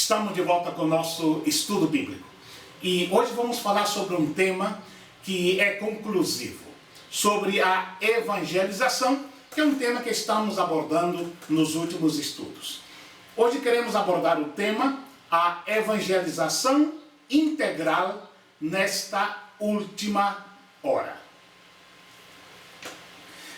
Estamos de volta com o nosso estudo bíblico e hoje vamos falar sobre um tema que é conclusivo, sobre a evangelização, que é um tema que estamos abordando nos últimos estudos. Hoje queremos abordar o tema, a evangelização integral nesta última hora.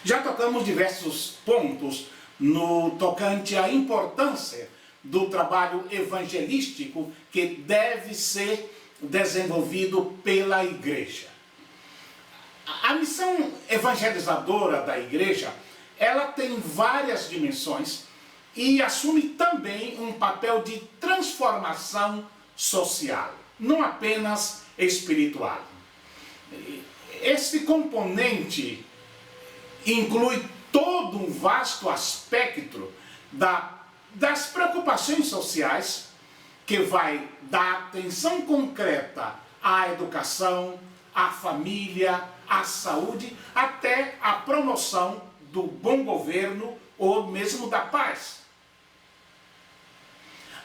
Já tocamos diversos pontos no tocante à importância do trabalho evangelístico que deve ser desenvolvido pela igreja. A missão evangelizadora da igreja, ela tem várias dimensões e assume também um papel de transformação social, não apenas espiritual. Esse componente inclui todo um vasto aspecto das preocupações sociais, que vai dar atenção concreta à educação, à família, à saúde, até à promoção do bom governo ou mesmo da paz.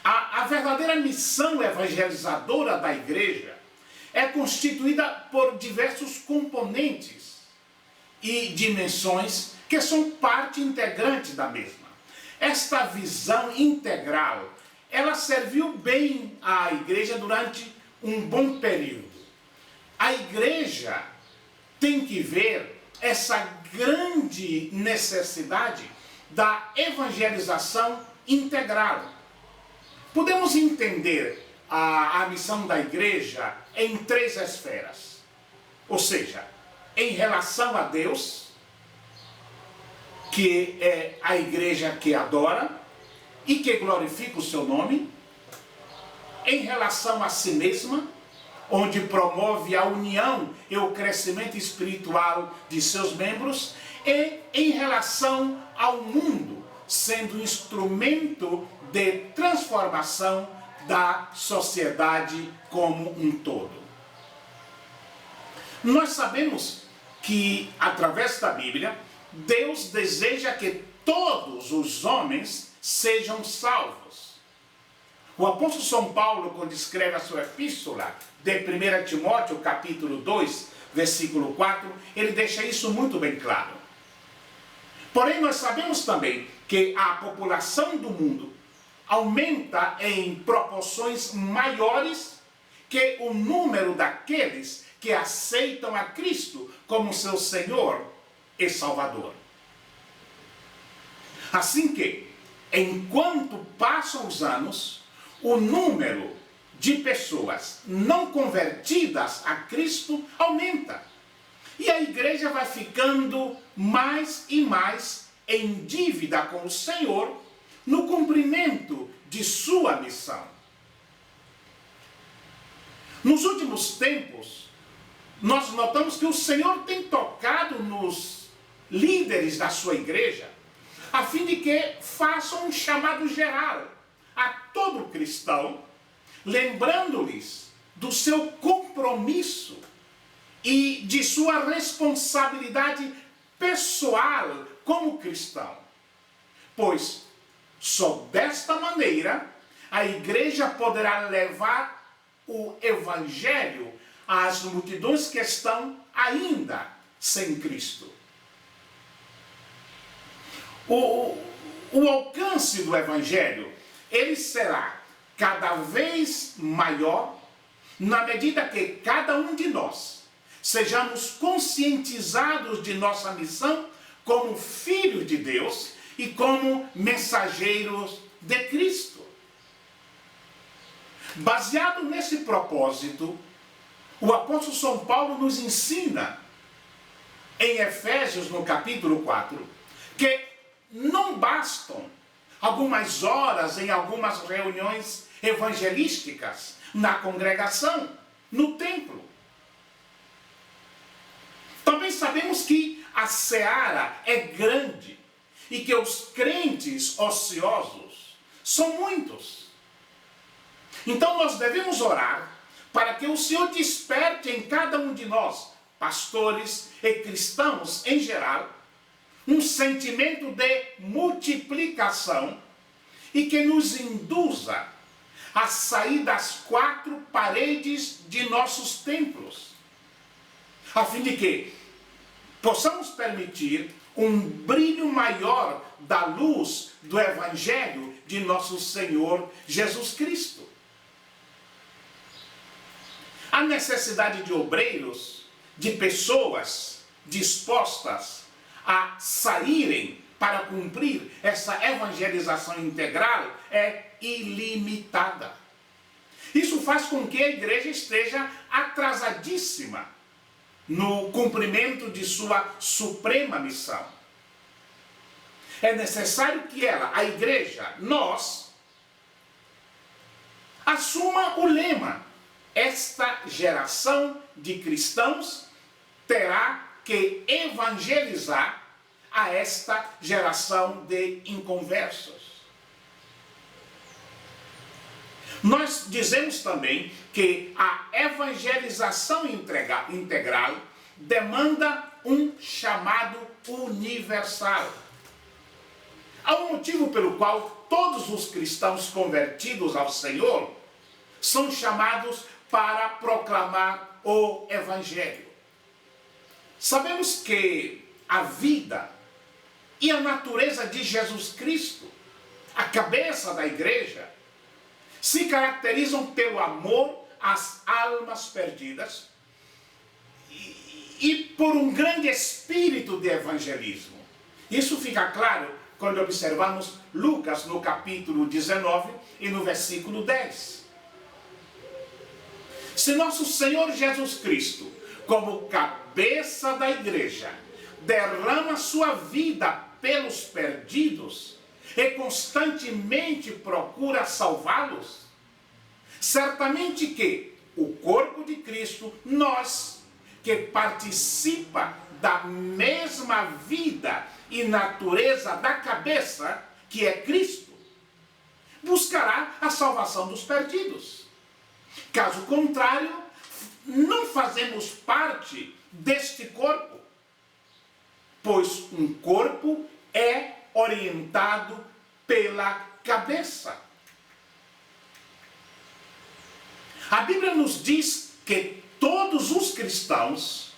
A verdadeira missão evangelizadora da igreja é constituída por diversos componentes e dimensões que são parte integrante da mesma. Esta visão integral, ela serviu bem à igreja durante um bom período. A igreja tem que ver essa grande necessidade da evangelização integral. Podemos entender a missão da igreja em três esferas. Ou seja, em relação a Deus, que é a igreja que adora e que glorifica o seu nome, em relação a si mesma, onde promove a união e o crescimento espiritual de seus membros, e em relação ao mundo, sendo instrumento de transformação da sociedade como um todo. Nós sabemos que, através da Bíblia, Deus deseja que todos os homens sejam salvos. O apóstolo São Paulo, quando escreve a sua epístola de 1 Timóteo, capítulo 2, versículo 4, ele deixa isso muito bem claro. Porém, nós sabemos também que a população do mundo aumenta em proporções maiores que o número daqueles que aceitam a Cristo como seu Senhor e Salvador. Assim que, enquanto passam os anos, o número de pessoas não convertidas a Cristo aumenta. E a igreja vai ficando mais e mais em dívida com o Senhor no cumprimento de sua missão. Nos últimos tempos, nós notamos que o Senhor tem tocado nos líderes da sua igreja, a fim de que façam um chamado geral a todo cristão, lembrando-lhes do seu compromisso e de sua responsabilidade pessoal como cristão. Pois, só desta maneira, a igreja poderá levar o evangelho às multidões que estão ainda sem Cristo. O alcance do evangelho, ele será cada vez maior na medida que cada um de nós sejamos conscientizados de nossa missão como filhos de Deus e como mensageiros de Cristo. Baseado nesse propósito, o apóstolo São Paulo nos ensina em Efésios, no capítulo 4, que não bastam algumas horas em algumas reuniões evangelísticas na congregação, no templo. Também sabemos que a seara é grande e que os crentes ociosos são muitos. Então nós devemos orar para que o Senhor desperte em cada um de nós, pastores e cristãos em geral, um sentimento de multiplicação e que nos induza a sair das quatro paredes de nossos templos, a fim de que possamos permitir um brilho maior da luz do Evangelho de nosso Senhor Jesus Cristo. A necessidade de obreiros, de pessoas dispostas a saírem para cumprir essa evangelização integral é ilimitada. Isso faz com que a igreja esteja atrasadíssima no cumprimento de sua suprema missão. É necessário que ela, a igreja, nós, assuma o lema: esta geração de cristãos terá que evangelizar a esta geração de inconversos. Nós dizemos também que a evangelização integral demanda um chamado universal. Há um motivo pelo qual todos os cristãos convertidos ao Senhor são chamados para proclamar o Evangelho. Sabemos que a vida e a natureza de Jesus Cristo, a cabeça da igreja, se caracterizam pelo amor às almas perdidas e por um grande espírito de evangelismo. Isso fica claro quando observamos Lucas no capítulo 19 e no versículo 10. Se nosso Senhor Jesus Cristo, como cabeça da igreja, derrama sua vida pelos perdidos e constantemente procura salvá-los, certamente que o corpo de Cristo, nós, que participa da mesma vida e natureza da cabeça, que é Cristo, buscará a salvação dos perdidos. Caso contrário, não fazemos parte deste corpo, pois um corpo é orientado pela cabeça. A Bíblia nos diz que todos os cristãos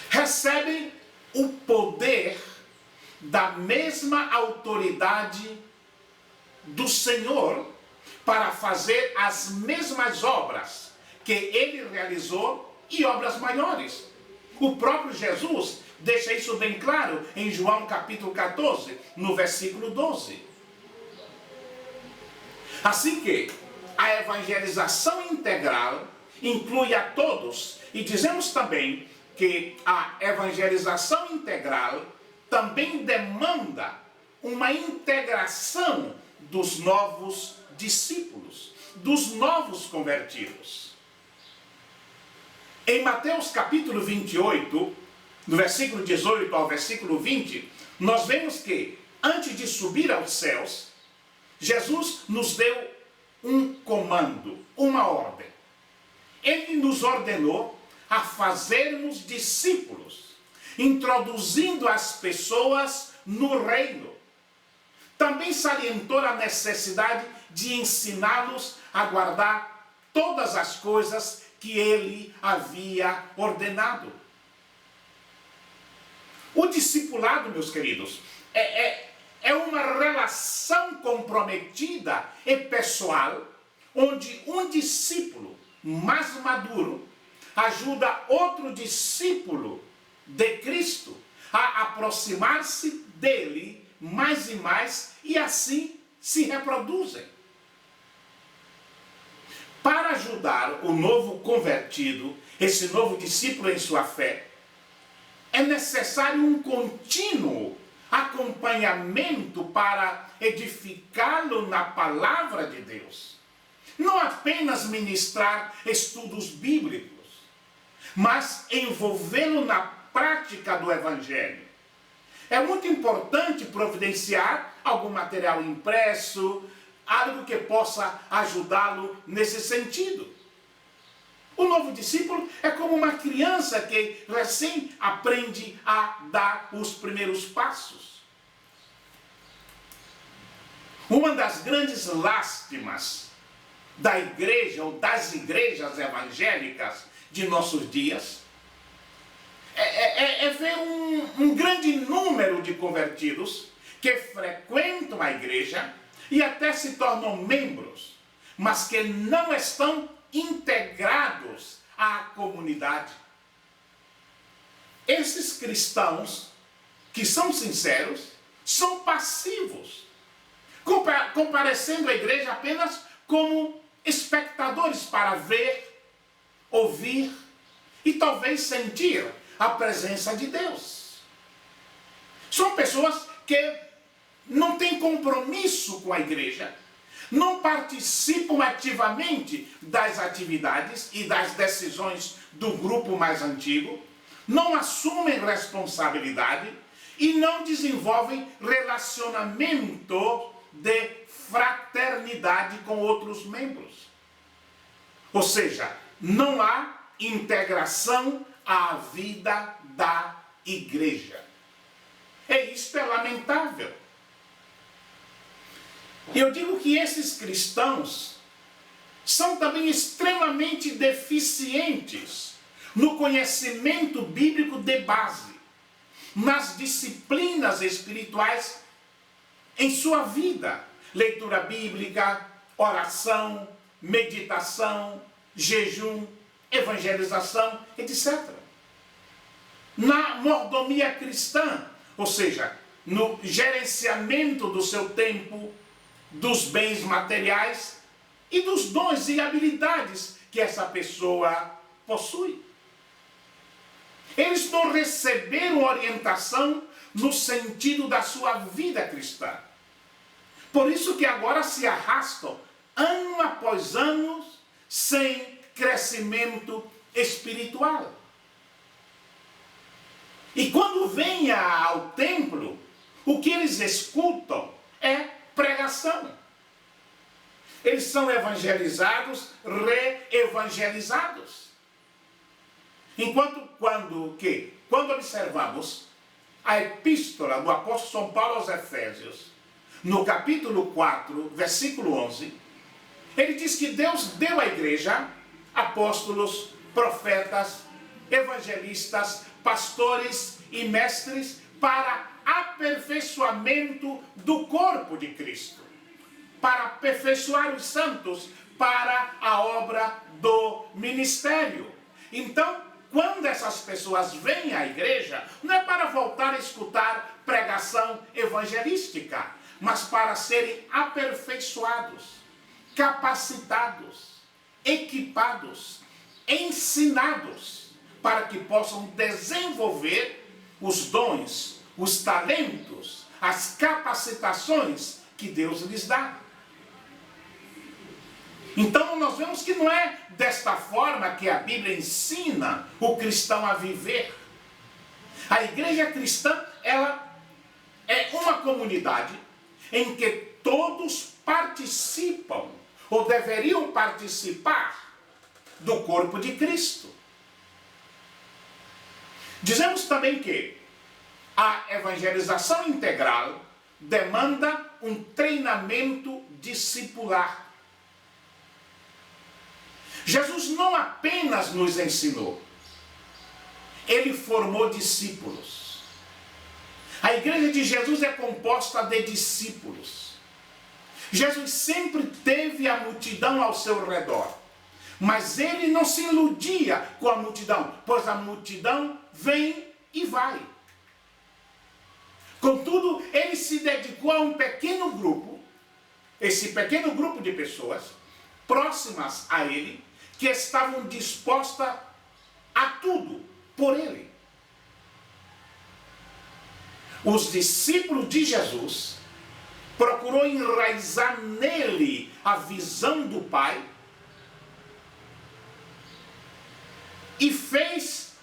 recebem o poder da mesma autoridade do Senhor para fazer as mesmas obras que ele realizou e obras maiores. O próprio Jesus deixa isso bem claro em João capítulo 14, no versículo 12. Assim que a evangelização integral inclui a todos, e dizemos também que a evangelização integral também demanda uma integração dos novos discípulos, dos novos convertidos. Em Mateus capítulo 28, no versículo 18 ao versículo 20, nós vemos que, antes de subir aos céus, Jesus nos deu um comando, uma ordem. Ele nos ordenou a fazermos discípulos, introduzindo as pessoas no reino. Também salientou a necessidade de ensiná-los a guardar todas as coisas que ele havia ordenado. O discipulado, meus queridos, é uma relação comprometida e pessoal, onde um discípulo mais maduro ajuda outro discípulo de Cristo a aproximar-se dele mais e mais, e assim se reproduzem. Para ajudar o novo convertido, esse novo discípulo em sua fé, é necessário um contínuo acompanhamento para edificá-lo na palavra de Deus. Não apenas ministrar estudos bíblicos, mas envolvê-lo na prática do Evangelho. É muito importante providenciar algum material impresso, algo que possa ajudá-lo nesse sentido. O novo discípulo é como uma criança que recém aprende a dar os primeiros passos. Uma das grandes lástimas da igreja ou das igrejas evangélicas de nossos dias é ver um grande número de convertidos que frequentam a igreja e até se tornam membros, mas que não estão integrados à comunidade. Esses cristãos que são sinceros são passivos, comparecendo à igreja apenas como espectadores para ver, ouvir e talvez sentir a presença de Deus. São pessoas que não têm compromisso com a igreja, não participam ativamente das atividades e das decisões do grupo mais antigo, não assumem responsabilidade e não desenvolvem relacionamento de fraternidade com outros membros. Ou seja, não há integração à vida da igreja. E isto é lamentável. Eu digo que esses cristãos são também extremamente deficientes no conhecimento bíblico de base, nas disciplinas espirituais em sua vida. Leitura bíblica, oração, meditação, jejum, evangelização, etc. Na mordomia cristã, ou seja, no gerenciamento do seu tempo, dos bens materiais e dos dons e habilidades que essa pessoa possui. Eles não receberam orientação no sentido da sua vida cristã. Por isso que agora se arrastam ano após ano sem crescimento espiritual. E quando vêm ao templo, o que eles escutam é pregação. Eles são evangelizados, re-evangelizados. Enquanto quando observamos a epístola do apóstolo São Paulo aos Efésios, no capítulo 4, versículo 11, ele diz que Deus deu à igreja apóstolos, profetas, evangelistas, pastores e mestres para aperfeiçoamento do corpo de Cristo, para aperfeiçoar os santos para a obra do ministério. Então, quando essas pessoas vêm à igreja, não é para voltar a escutar pregação evangelística, mas para serem aperfeiçoados, capacitados, equipados, ensinados, para que possam desenvolver os dons, os talentos, as capacitações que Deus lhes dá. Então nós vemos que não é desta forma que a Bíblia ensina o cristão a viver. A igreja cristã, ela é uma comunidade em que todos participam, ou deveriam participar, do corpo de Cristo. Dizemos também que a evangelização integral demanda um treinamento discipular. Jesus não apenas nos ensinou, ele formou discípulos. A igreja de Jesus é composta de discípulos. Jesus sempre teve a multidão ao seu redor, mas ele não se iludia com a multidão, pois a multidão vem e vai. Contudo, ele se dedicou a um pequeno grupo, esse pequeno grupo de pessoas próximas a ele, que estavam dispostas a tudo por ele. Os discípulos de Jesus procurou enraizar nele a visão do Pai e fez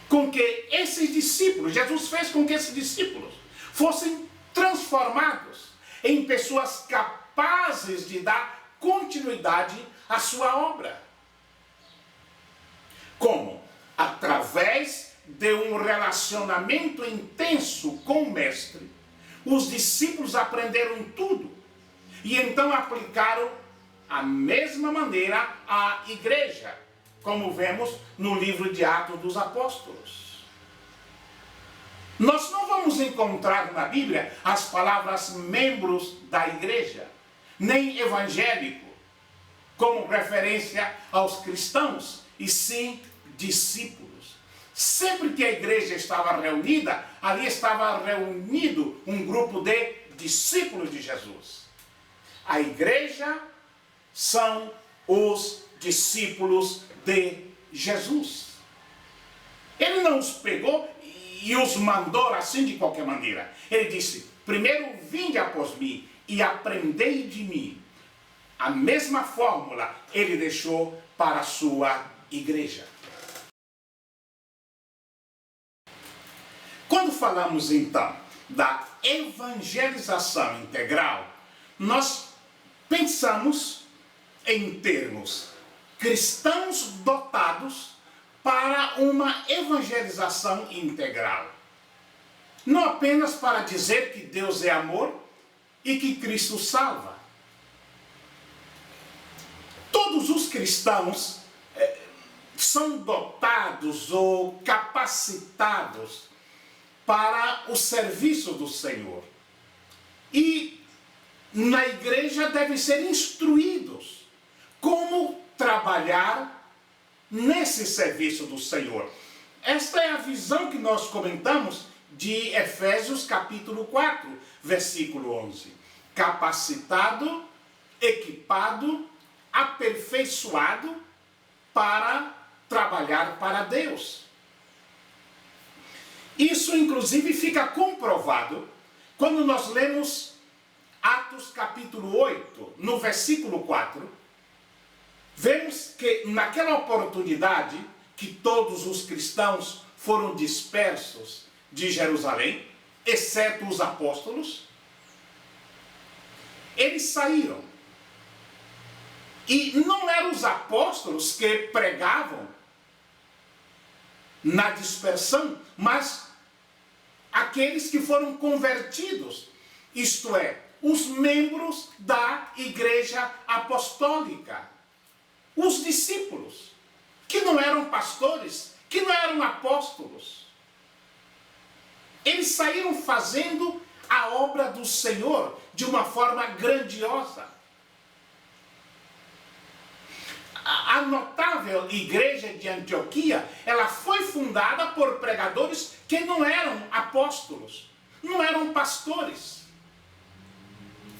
com que esses discípulos, Jesus fez com que esses discípulos fossem transformados em pessoas capazes de dar continuidade à sua obra. Como? Através de um relacionamento intenso com o Mestre, os discípulos aprenderam tudo e então aplicaram a mesma maneira à igreja, como vemos no livro de Atos dos Apóstolos. Nós não vamos encontrar na Bíblia as palavras membros da igreja, nem evangélico, como referência aos cristãos, e sim discípulos. Sempre que a igreja estava reunida, ali estava reunido um grupo de discípulos de Jesus. A igreja são os discípulos de Jesus. Ele não os pegou e os mandou assim de qualquer maneira. Ele disse: primeiro vinde após mim e aprendei de mim. A mesma fórmula ele deixou para a sua igreja. Quando falamos então da evangelização integral, nós pensamos em termos cristãos dotados para uma evangelização integral. Não apenas para dizer que Deus é amor e que Cristo salva. Todos os cristãos são dotados ou capacitados para o serviço do Senhor. E na igreja devem ser instruídos como trabalhar nesse serviço do Senhor. Esta é a visão que nós comentamos de Efésios capítulo 4, versículo 11. Capacitado, equipado, aperfeiçoado para trabalhar para Deus. Isso, inclusive, fica comprovado quando nós lemos Atos capítulo 8, no versículo 4. Vemos que naquela oportunidade que todos os cristãos foram dispersos de Jerusalém, exceto os apóstolos, eles saíram. E não eram os apóstolos que pregavam na dispersão, mas aqueles que foram convertidos, isto é, os membros da igreja apostólica, os discípulos, que não eram pastores, que não eram apóstolos. Eles saíram fazendo a obra do Senhor de uma forma grandiosa. A notável igreja de Antioquia, ela foi fundada por pregadores que não eram apóstolos, não eram pastores.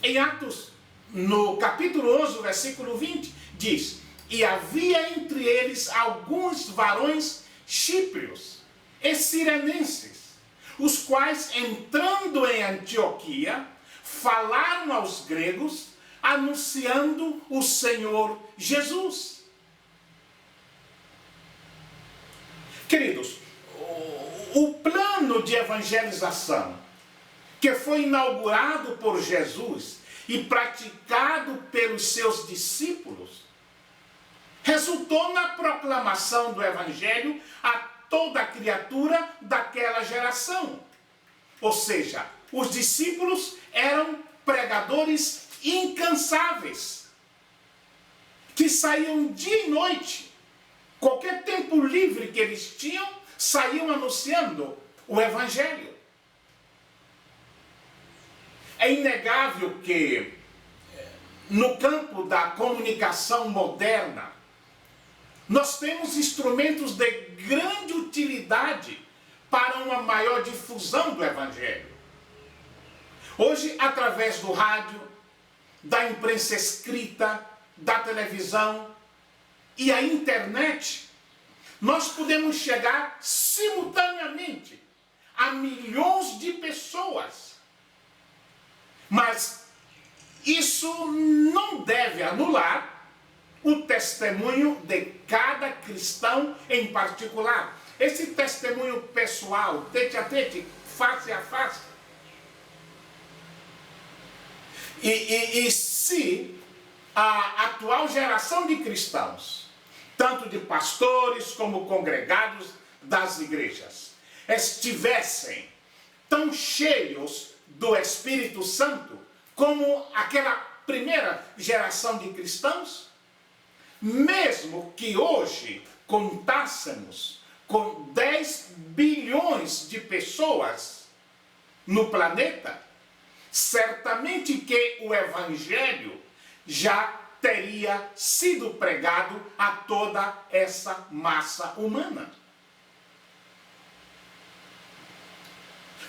Em Atos, no capítulo 11, versículo 20, diz: e havia entre eles alguns varões chíprios e cirenenses, os quais, entrando em Antioquia, falaram aos gregos, anunciando o Senhor Jesus. Queridos, o plano de evangelização que foi inaugurado por Jesus e praticado pelos seus discípulos resultou na proclamação do Evangelho a toda criatura daquela geração. Ou seja, os discípulos eram pregadores incansáveis, que saíam dia e noite. Qualquer tempo livre que eles tinham, saíam anunciando o Evangelho. É inegável que, no campo da comunicação moderna, nós temos instrumentos de grande utilidade para uma maior difusão do Evangelho. Hoje, através do rádio, da imprensa escrita, da televisão e a internet, nós podemos chegar simultaneamente a milhões de pessoas. Mas isso não deve anular o testemunho de cada cristão em particular. Esse testemunho pessoal, tete a tete, face a face. E se a atual geração de cristãos, tanto de pastores como congregados das igrejas, estivessem tão cheios do Espírito Santo, como aquela primeira geração de cristãos? Mesmo que hoje contássemos com 10 bilhões de pessoas no planeta, certamente que o Evangelho já teria sido pregado a toda essa massa humana.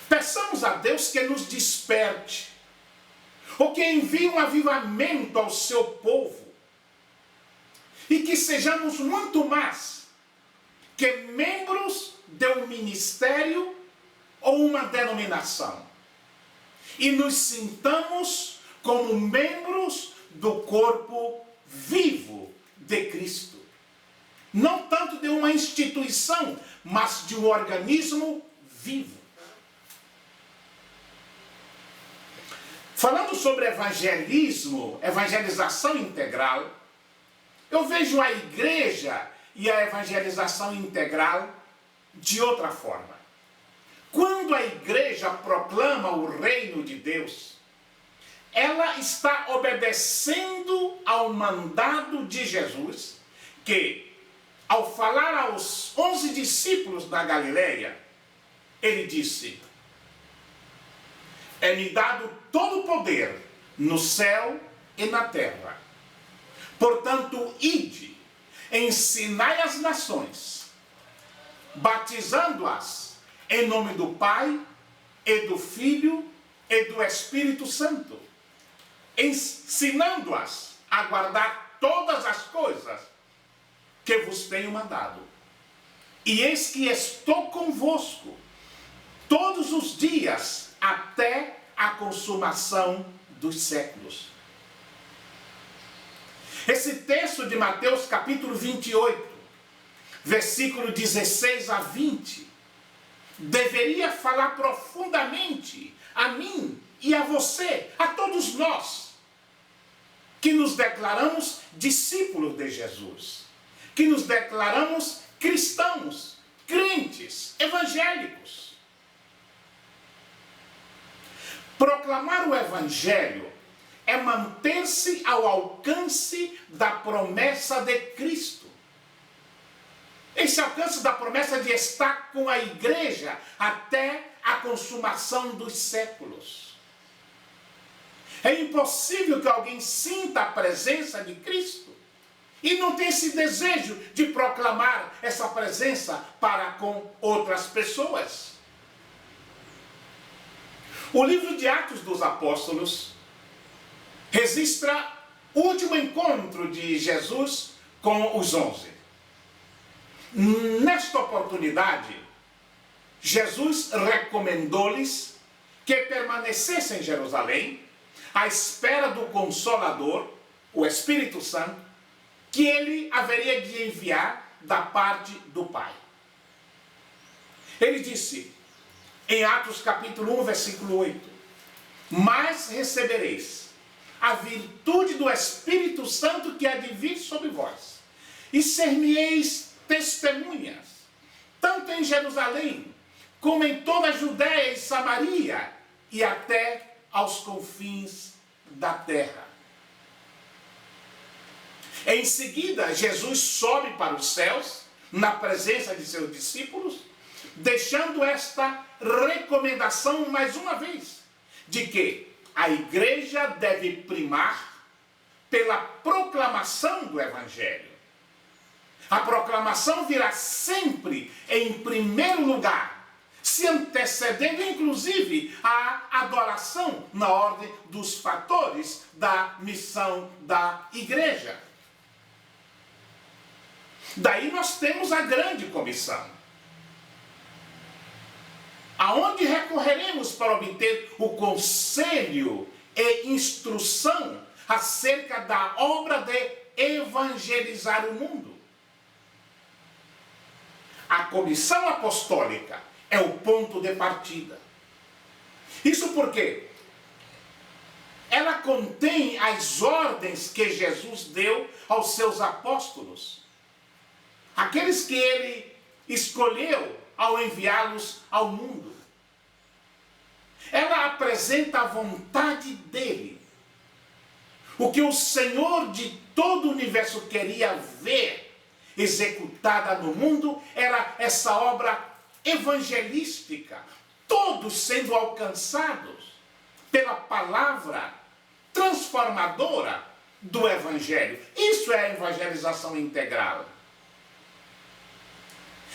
Peçamos a Deus que nos desperte, ou que envie um avivamento ao seu povo, e que sejamos muito mais que membros de um ministério ou uma denominação, e nos sintamos como membros do corpo vivo de Cristo. Não tanto de uma instituição, mas de um organismo vivo. Falando sobre evangelismo, evangelização integral, eu vejo a igreja e a evangelização integral de outra forma. Quando a igreja proclama o reino de Deus, ela está obedecendo ao mandado de Jesus, que, ao falar aos 11 discípulos da Galileia, ele disse: é-me dado todo o poder no céu e na terra. Portanto, ide, ensinai as nações, batizando-as em nome do Pai, e do Filho, e do Espírito Santo, ensinando-as a guardar todas as coisas que vos tenho mandado. E eis que estou convosco todos os dias, até a consumação dos séculos. Esse texto de Mateus capítulo 28, versículo 16 a 20, deveria falar profundamente a mim e a você, a todos nós, que nos declaramos discípulos de Jesus, que nos declaramos cristãos, crentes, evangélicos. Proclamar o Evangelho é manter-se ao alcance da promessa de Cristo. Esse alcance da promessa de estar com a igreja até a consumação dos séculos. É impossível que alguém sinta a presença de Cristo e não tenha esse desejo de proclamar essa presença para com outras pessoas. O livro de Atos dos Apóstolos registra o último encontro de Jesus com os 11. Nesta oportunidade, Jesus recomendou-lhes que permanecessem em Jerusalém, à espera do Consolador, o Espírito Santo, que ele haveria de enviar da parte do Pai. Ele disse, em Atos capítulo 1, versículo 8, mas recebereis a virtude do Espírito Santo que há de vir sobre vós, e ser-me-eis testemunhas, tanto em Jerusalém, como em toda a Judéia e Samaria, e até aos confins da terra. Em seguida, Jesus sobe para os céus, na presença de seus discípulos, deixando esta recomendação mais uma vez, de que a igreja deve primar pela proclamação do Evangelho. A proclamação virá sempre em primeiro lugar, se antecedendo inclusive à adoração na ordem dos fatores da missão da igreja. Daí nós temos a grande comissão, aonde recorreremos para obter o conselho e instrução acerca da obra de evangelizar o mundo. A comissão apostólica é o ponto de partida. Isso porque ela contém as ordens que Jesus deu aos seus apóstolos, aqueles que ele escolheu ao enviá-los ao mundo. Ela apresenta a vontade dele. O que o Senhor de todo o universo queria ver executada no mundo era essa obra evangelística, todos sendo alcançados pela palavra transformadora do Evangelho. Isso é a evangelização integral.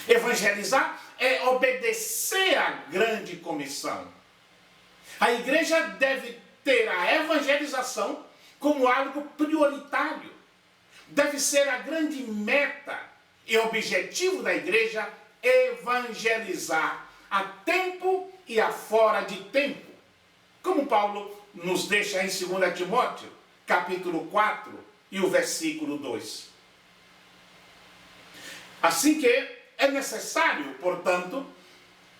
Evangelizar é obedecer à grande comissão. A igreja deve ter a evangelização como algo prioritário. Deve ser a grande meta e objetivo da igreja evangelizar a tempo e a fora de tempo. Como Paulo nos deixa em 2 Timóteo, capítulo 4 e o versículo 2. Assim que é necessário, portanto,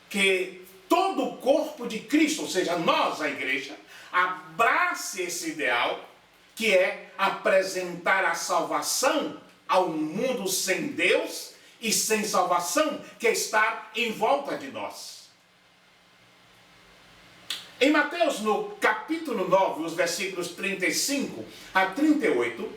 que todo o corpo de Cristo, ou seja, nós, a igreja, abrace esse ideal, que é apresentar a salvação ao mundo sem Deus e sem salvação que está em volta de nós. Em Mateus, no capítulo 9, os versículos 35 a 38,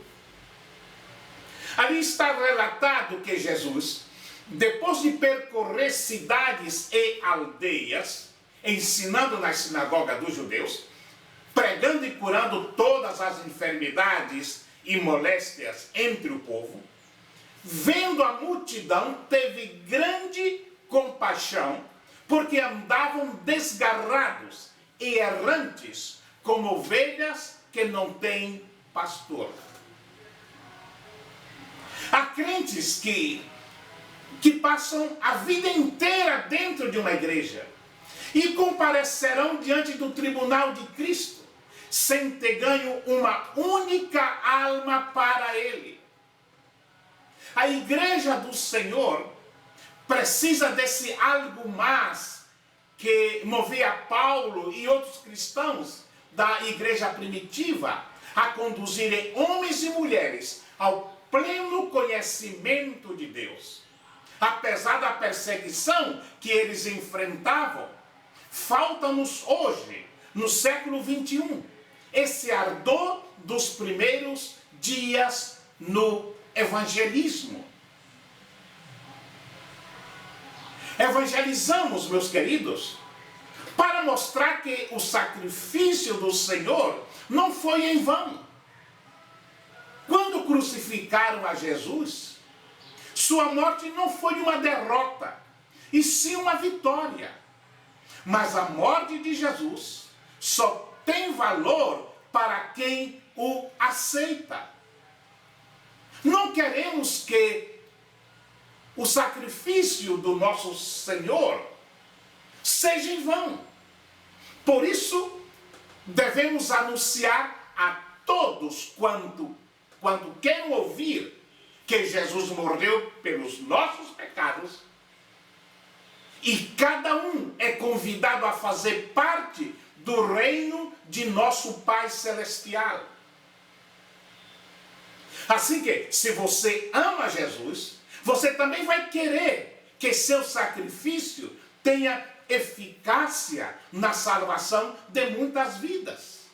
ali está relatado que Jesus, depois de percorrer cidades e aldeias, ensinando na sinagoga dos judeus, pregando e curando todas as enfermidades e moléstias entre o povo, vendo a multidão, teve grande compaixão, porque andavam desgarrados e errantes, como ovelhas que não têm pastor. Há crentes que passam a vida inteira dentro de uma igreja e comparecerão diante do tribunal de Cristo sem ter ganho uma única alma para ele. A igreja do Senhor precisa desse algo mais que movia Paulo e outros cristãos da igreja primitiva a conduzirem homens e mulheres ao pleno conhecimento de Deus. Apesar da perseguição que eles enfrentavam, falta-nos hoje, no século 21, esse ardor dos primeiros dias no evangelismo. Evangelizamos, meus queridos, para mostrar que o sacrifício do Senhor não foi em vão. Quando crucificaram a Jesus, sua morte não foi uma derrota, e sim uma vitória. Mas a morte de Jesus só tem valor para quem o aceita. Não queremos que o sacrifício do nosso Senhor seja em vão. Por isso, devemos anunciar a todos quanto querem ouvir que Jesus morreu pelos nossos pecados, e cada um é convidado a fazer parte do reino de nosso Pai Celestial. Assim que, se você ama Jesus, você também vai querer que seu sacrifício tenha eficácia na salvação de muitas vidas.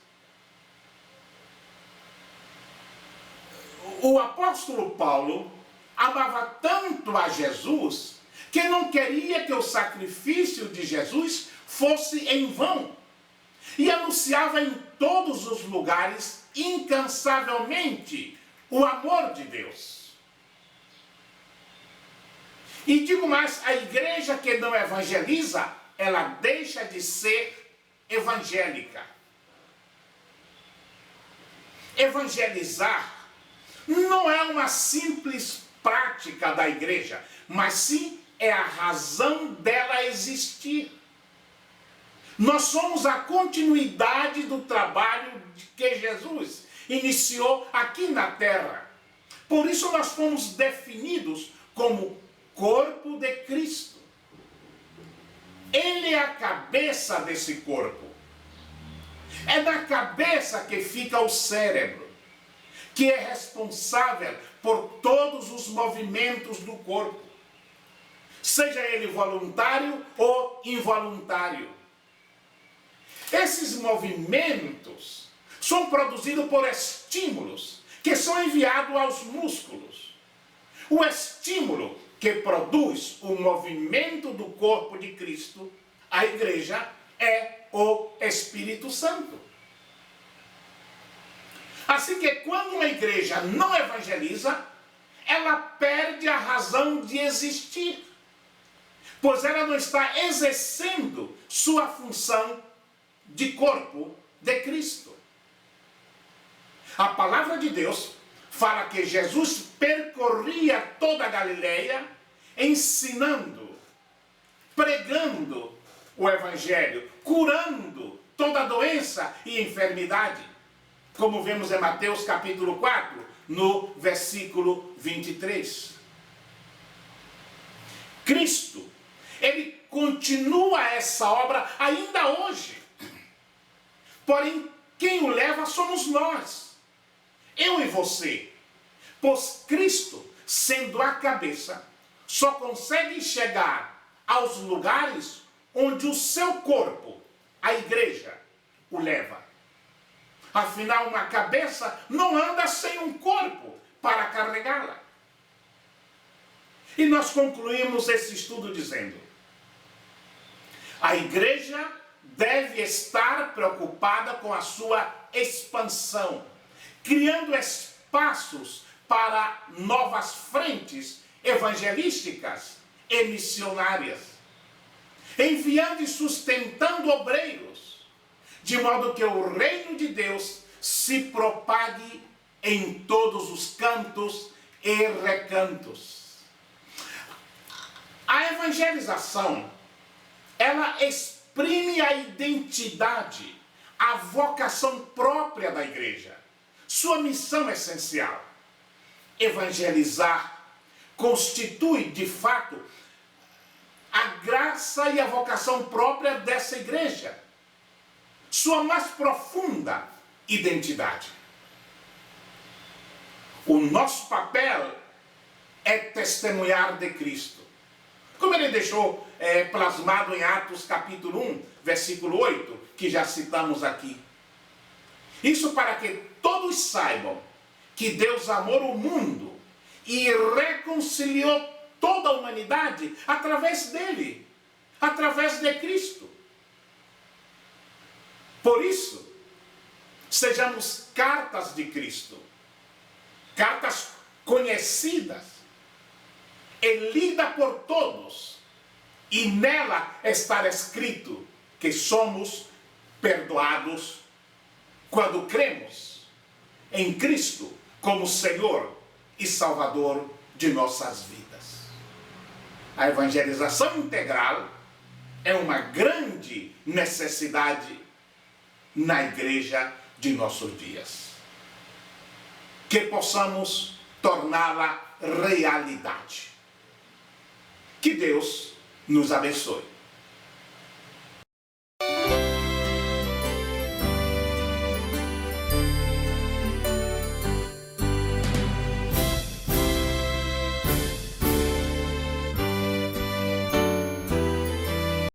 O apóstolo Paulo amava tanto a Jesus que não queria que o sacrifício de Jesus fosse em vão, e anunciava em todos os lugares incansavelmente o amor de Deus. E digo mais, a igreja que não evangeliza, ela deixa de ser evangélica. Evangelizar não é uma simples prática da igreja, mas sim é a razão dela existir. Nós somos a continuidade do trabalho que Jesus iniciou aqui na terra. Por isso nós fomos definidos como corpo de Cristo. Ele é a cabeça desse corpo. É na cabeça que fica o cérebro, que é responsável por todos os movimentos do corpo, seja ele voluntário ou involuntário. Esses movimentos são produzidos por estímulos que são enviados aos músculos. O estímulo que produz o movimento do corpo de Cristo, a igreja, é o Espírito Santo. Assim que quando uma igreja não evangeliza, ela perde a razão de existir, pois ela não está exercendo sua função de corpo de Cristo. A palavra de Deus fala que Jesus percorria toda a Galileia, ensinando, pregando o Evangelho, curando toda doença e enfermidade, como vemos em Mateus capítulo 4, no versículo 23. Cristo, ele continua essa obra ainda hoje. Porém, quem o leva somos nós, eu e você. Pois Cristo, sendo a cabeça, só consegue chegar aos lugares onde o seu corpo, a igreja, o leva. Afinal, uma cabeça não anda sem um corpo para carregá-la. E nós concluímos esse estudo dizendo: a igreja deve estar preocupada com a sua expansão, criando espaços para novas frentes evangelísticas e missionárias, enviando e sustentando obreiros, de modo que o reino de Deus se propague em todos os cantos e recantos. A evangelização, ela exprime a identidade, a vocação própria da igreja, sua missão essencial. Evangelizar constitui, de fato, a graça e a vocação própria dessa igreja, sua mais profunda identidade. O nosso papel é testemunhar de Cristo, como ele deixou plasmado em Atos capítulo 1, versículo 8, que já citamos aqui. Isso para que todos saibam que Deus amou o mundo e reconciliou toda a humanidade através dele, através de Cristo. Por isso, sejamos cartas de Cristo, cartas conhecidas e lidas por todos, e nela está escrito que somos perdoados quando cremos em Cristo como Senhor e Salvador de nossas vidas. A evangelização integral é uma grande necessidade na igreja de nossos dias. Que possamos torná-la realidade. Que Deus nos abençoe.